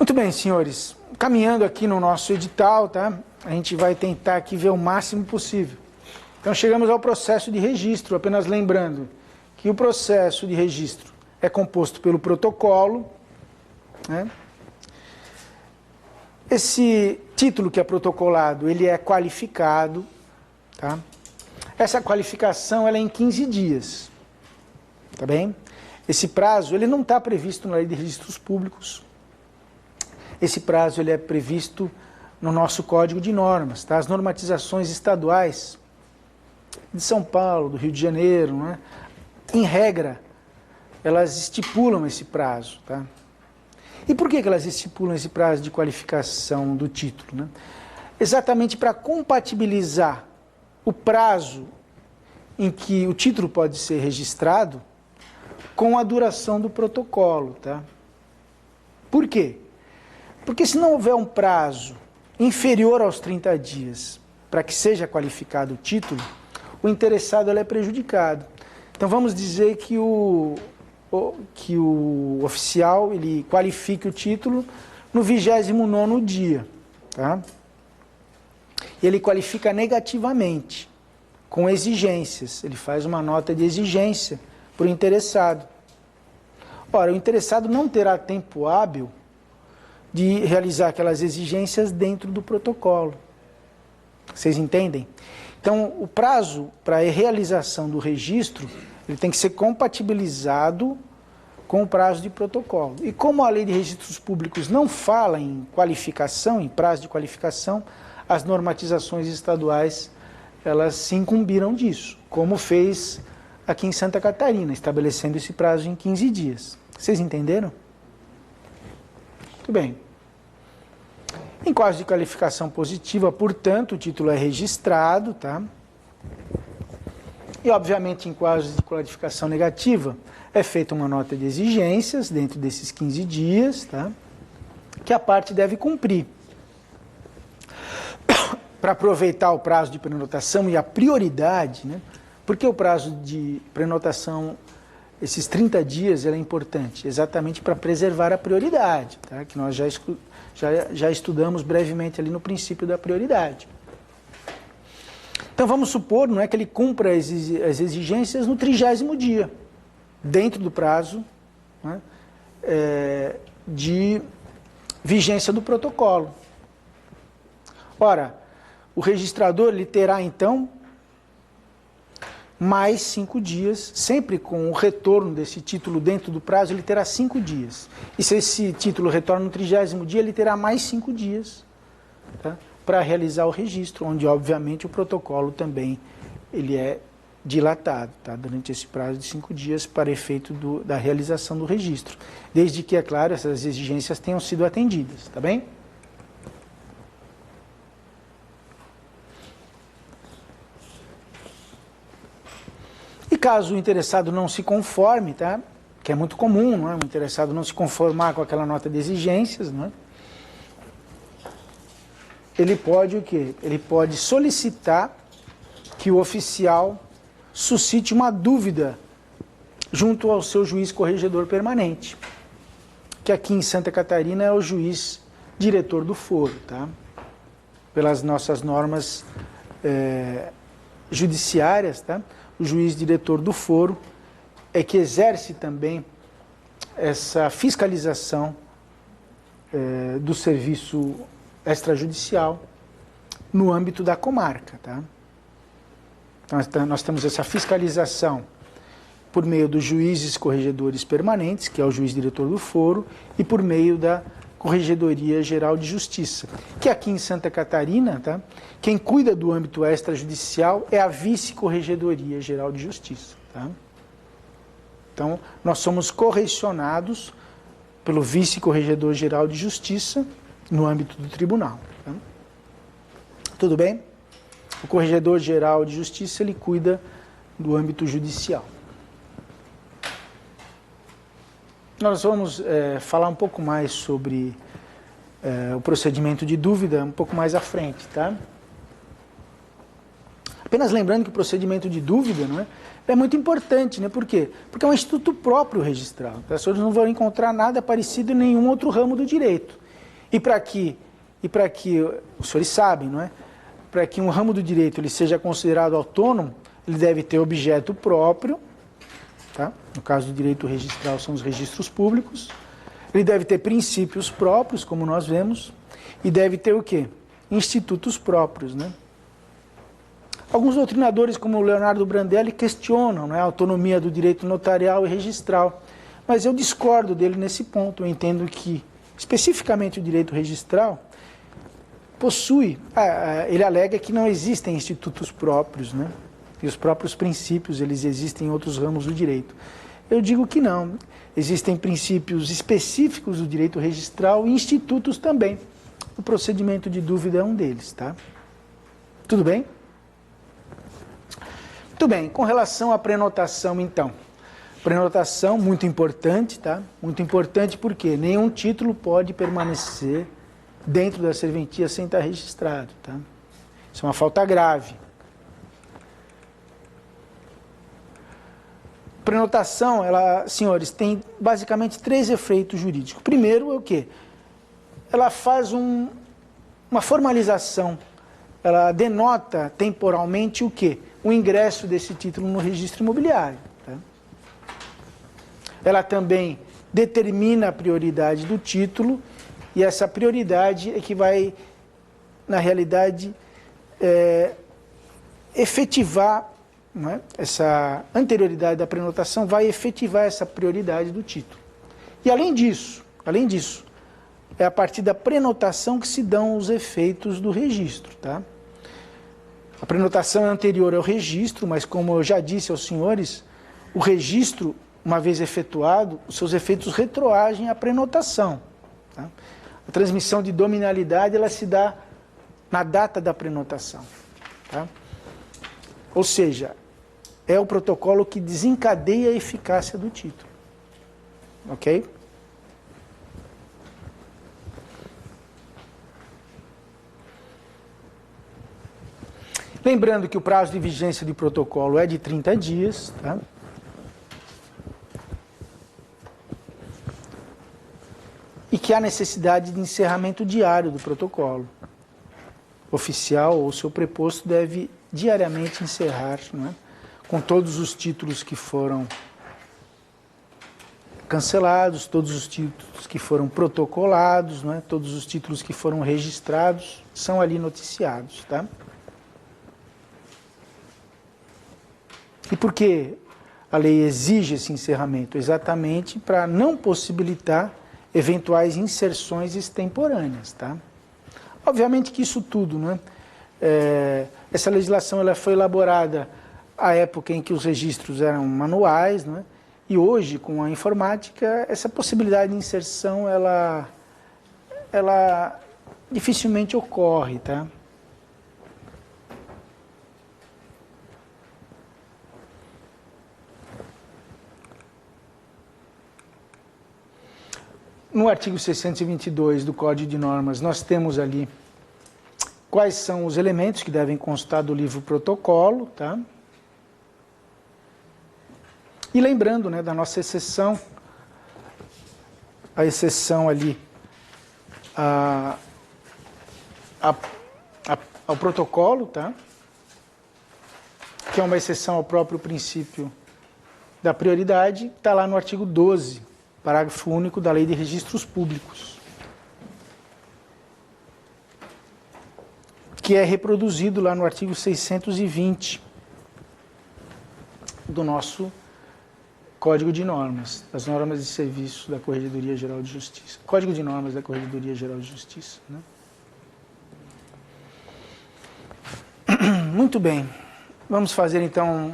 Muito bem, senhores. Caminhando aqui no nosso edital, tá? A gente vai tentar aqui ver o máximo possível. Então, chegamos ao processo de registro, apenas lembrando que o processo de registro é composto pelo protocolo, né? Esse título que é protocolado, ele é qualificado, tá? Essa qualificação, ela é em 15 dias, tá bem? Esse prazo, ele não está previsto na Lei de Registros Públicos. Esse prazo, ele é previsto no nosso Código de Normas, tá? As normatizações estaduais de São Paulo, do Rio de Janeiro, né? Em regra, elas estipulam esse prazo, tá? E por que elas estipulam esse prazo de qualificação do título, né? Exatamente para compatibilizar o prazo em que o título pode ser registrado com a duração do protocolo, tá? Por quê? Porque se não houver um prazo inferior aos 30 dias para que seja qualificado o título, o interessado ele é prejudicado. Então vamos dizer que o oficial ele qualifique o título no 29º dia, tá? E ele qualifica negativamente, com exigências. Ele faz uma nota de exigência para o interessado. Ora, o interessado não terá tempo hábil de realizar aquelas exigências dentro do protocolo. Vocês entendem? Então, o prazo para a realização do registro, ele tem que ser compatibilizado com o prazo de protocolo. E como a Lei de Registros Públicos não fala em qualificação, em prazo de qualificação, as normatizações estaduais, elas se incumbiram disso, como fez aqui em Santa Catarina, estabelecendo esse prazo em 15 dias. Vocês entenderam? Muito bem. Em caso de qualificação positiva, portanto, o título é registrado, tá? E, obviamente, em caso de qualificação negativa, é feita uma nota de exigências dentro desses 15 dias, tá? Que a parte deve cumprir. Para aproveitar o prazo de prenotação e a prioridade, né? Porque o prazo de prenotação, esses 30 dias, ele é importante, exatamente para preservar a prioridade, tá? Que nós já estudamos brevemente ali no princípio da prioridade. Então vamos supor, não é, que ele cumpra as exigências no 30º dia, dentro do prazo, né, de vigência do protocolo. Ora, o registrador ele terá então mais 5 dias, sempre com o retorno desse título dentro do prazo, ele terá 5 dias. E se esse título retorna no 30º dia, ele terá mais 5 dias, tá, para realizar o registro, onde, obviamente, o protocolo também ele é dilatado, tá, durante esse prazo de 5 dias para efeito da realização do registro. Desde que, é claro, essas exigências tenham sido atendidas, tá bem? E caso o interessado não se conforme, tá? Que é muito comum, não é? O interessado não se conformar com aquela nota de exigências, não é? Ele pode o quê? Ele pode solicitar que o oficial suscite uma dúvida junto ao seu juiz corregedor permanente, que aqui em Santa Catarina é o juiz diretor do foro, tá? Pelas nossas normas judiciárias, tá? O juiz diretor do foro é que exerce também essa fiscalização do serviço extrajudicial no âmbito da comarca, tá? Então, nós temos essa fiscalização por meio dos juízes corregedores permanentes, que é o juiz diretor do foro, e por meio da Corregedoria Geral de Justiça, que aqui em Santa Catarina, tá? Quem cuida do âmbito extrajudicial é a Vice-Corregedoria Geral de Justiça, tá? Então, nós somos correcionados pelo Vice-Corregedor Geral de Justiça no âmbito do tribunal, tá? Tudo bem? O Corregedor Geral de Justiça, ele cuida do âmbito judicial. Nós vamos falar um pouco mais sobre o procedimento de dúvida um pouco mais à frente, tá? Apenas lembrando que o procedimento de dúvida, não é? É muito importante, né? Por quê? Porque é um instituto próprio registral. Tá? As pessoas não vão encontrar nada parecido em nenhum outro ramo do direito. E para que, os senhores sabem, não é? Para que um ramo do direito ele seja considerado autônomo, ele deve ter objeto próprio, tá? No caso do direito registral são os registros públicos, ele deve ter princípios próprios, como nós vemos, e deve ter o quê? Institutos próprios, né? Alguns doutrinadores, como o Leonardo Brandelli, questionam, né, a autonomia do direito notarial e registral, mas eu discordo dele nesse ponto. Eu entendo que, especificamente o direito registral, possui, ele alega que não existem institutos próprios, né? E os próprios princípios, eles existem em outros ramos do direito. Eu digo que não. Existem princípios específicos do direito registral e institutos também. O procedimento de dúvida é um deles, tá? Tudo bem? Muito bem. Com relação à prenotação, então. Prenotação, muito importante, tá? Muito importante porque nenhum título pode permanecer dentro da serventia sem estar registrado, tá? Isso é uma falta grave. Prenotação, ela, senhores, tem basicamente 3 efeitos jurídicos. Primeiro é o quê? Ela faz uma formalização, ela denota temporalmente o quê? O ingresso desse título no registro imobiliário. Tá? Ela também determina a prioridade do título e essa prioridade é que vai, na realidade, efetivar, não é? Essa anterioridade da prenotação vai efetivar essa prioridade do título. E além disso, é a partir da prenotação que se dão os efeitos do registro. Tá? A prenotação é anterior ao registro, mas como eu já disse aos senhores, o registro, uma vez efetuado, os seus efeitos retroagem à prenotação. Tá? A transmissão de dominalidade ela se dá na data da prenotação. Tá? Ou seja, é o protocolo que desencadeia a eficácia do título. Ok? Lembrando que o prazo de vigência do protocolo é de 30 dias, tá? E que há necessidade de encerramento diário do protocolo. O oficial ou seu preposto deve diariamente encerrar, não é? Com todos os títulos que foram cancelados, todos os títulos que foram protocolados, não é? Todos os títulos que foram registrados são ali noticiados, tá? E por que a lei exige esse encerramento? Exatamente para não possibilitar eventuais inserções extemporâneas, tá? Obviamente que isso tudo, né? Essa legislação ela foi elaborada à época em que os registros eram manuais, né? E hoje, com a informática, essa possibilidade de inserção, ela dificilmente ocorre, tá? No artigo 622 do Código de Normas, nós temos ali quais são os elementos que devem constar do livro protocolo, tá? E lembrando, né, da nossa exceção, a exceção ali ao protocolo, tá? Que é uma exceção ao próprio princípio da prioridade, está lá no artigo 12, parágrafo único da Lei de Registros Públicos, que é reproduzido lá no artigo 620 do nosso Código de Normas, das normas de serviço da Corregedoria Geral de Justiça. Código de Normas da Corregedoria Geral de Justiça. Né? Muito bem. Vamos fazer então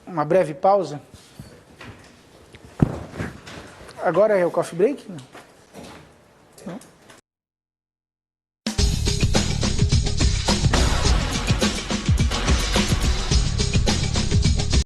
uma breve pausa. Agora é o coffee break? Não?